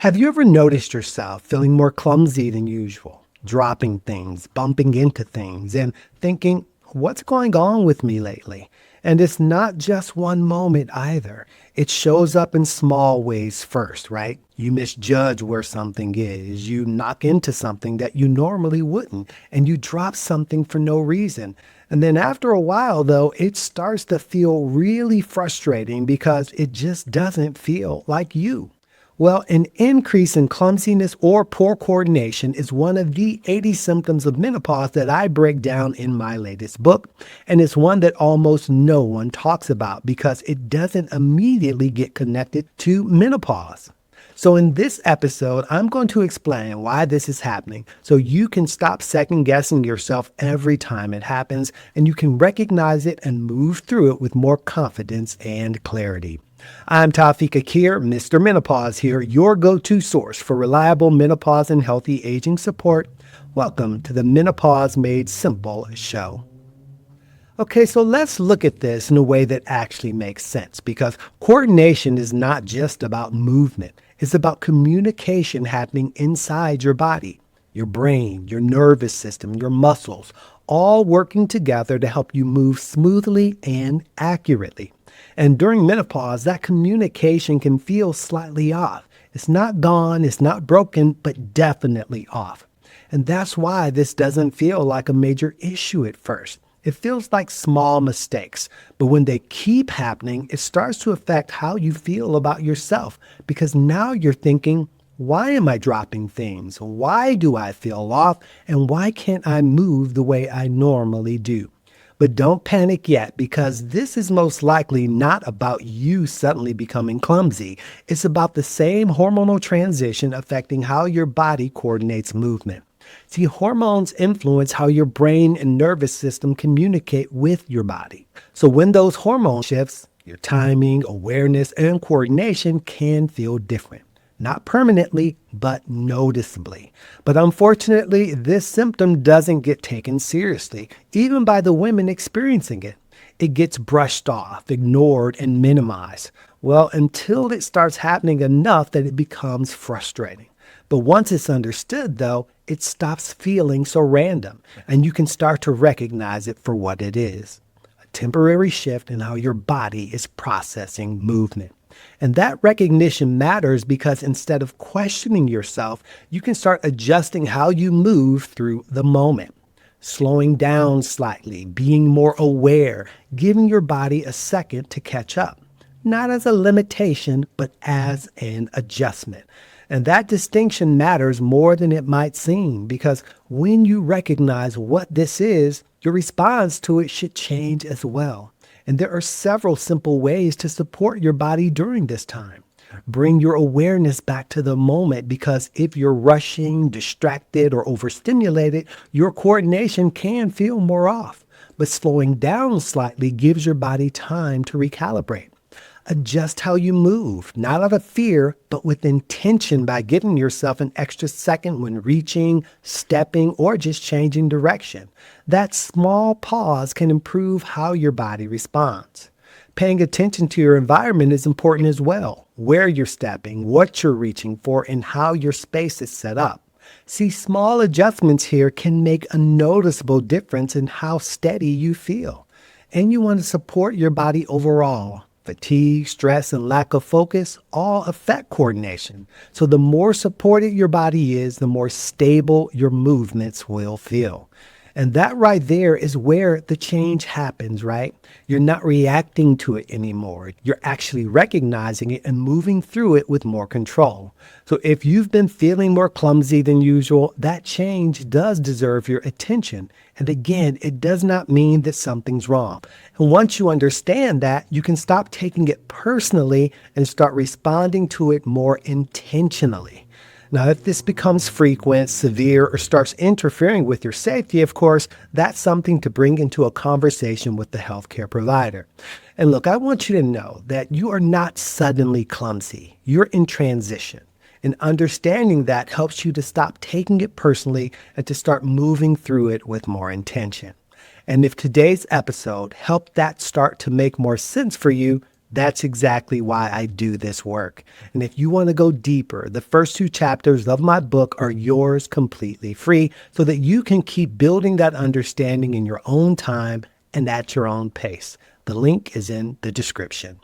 Have you ever noticed yourself feeling more clumsy than usual, dropping things, bumping into things, and thinking, what's going on with me lately? And it's not just one moment either. It shows up in small ways first, right? You misjudge where something is. You knock into something that you normally wouldn't, and you drop something for no reason. And then after a while, though, it starts to feel really frustrating because it just doesn't feel like you. Well, an increase in clumsiness or poor coordination is one of the 80 symptoms of menopause that I break down in my latest book. And it's one that almost no one talks about because it doesn't immediately get connected to menopause. So in this episode, I'm going to explain why this is happening so you can stop second guessing yourself every time it happens and you can recognize it and move through it with more confidence and clarity. I'm Tafiq Akhir, Mr. Menopause here, your go-to source for reliable menopause and healthy aging support. Welcome to the Menopause Made Simple show. Okay, so let's look at this in a way that actually makes sense because coordination is not just about movement. It's about communication happening inside your body, your brain, your nervous system, your muscles, all working together to help you move smoothly and accurately. And during menopause, that communication can feel slightly off. It's not gone, it's not broken, but definitely off. And that's why this doesn't feel like a major issue at first. It feels like small mistakes, but when they keep happening, it starts to affect how you feel about yourself because now you're thinking, why am I dropping things? Why do I feel off? And why can't I move the way I normally do? But don't panic yet because this is most likely not about you suddenly becoming clumsy. It's about the same hormonal transition affecting how your body coordinates movement. See, hormones influence how your brain and nervous system communicate with your body. So when those hormone shifts, your timing, awareness, and coordination can feel different. Not permanently, but noticeably. But unfortunately, this symptom doesn't get taken seriously, even by the women experiencing it. It gets brushed off, ignored, and minimized. Well, until it starts happening enough that it becomes frustrating. But once it's understood, though, it stops feeling so random, and you can start to recognize it for what it is. A temporary shift in how your body is processing movement. And that recognition matters because instead of questioning yourself, you can start adjusting how you move through the moment. Slowing down slightly, being more aware, giving your body a second to catch up. Not as a limitation, but as an adjustment. And that distinction matters more than it might seem because when you recognize what this is, your response to it should change as well. And there are several simple ways to support your body during this time. Bring your awareness back to the moment because if you're rushing, distracted, or overstimulated, your coordination can feel more off. But slowing down slightly gives your body time to recalibrate. Adjust how you move, not out of fear, but with intention by giving yourself an extra second when reaching, stepping, or just changing direction. That small pause can improve how your body responds. Paying attention to your environment is important as well. Where you're stepping, what you're reaching for, and how your space is set up. See, small adjustments here can make a noticeable difference in how steady you feel. And you want to support your body overall. Fatigue, stress, and lack of focus all affect coordination. So the more supported your body is, the more stable your movements will feel. And that right there is where the change happens, right? You're not reacting to it anymore. You're actually recognizing it and moving through it with more control. So if you've been feeling more clumsy than usual, that change does deserve your attention. And again, it does not mean that something's wrong. And once you understand that, you can stop taking it personally and start responding to it more intentionally. Now, if this becomes frequent, severe, or starts interfering with your safety, of course, that's something to bring into a conversation with the healthcare provider. And look, I want you to know that you are not suddenly clumsy. You're in transition. And understanding that helps you to stop taking it personally and to start moving through it with more intention. And if today's episode helped that start to make more sense for you, That's exactly why I do this work. And if you want to go deeper, the first two chapters of my book are yours completely free so that you can keep building that understanding in your own time and at your own pace. The link is in the description.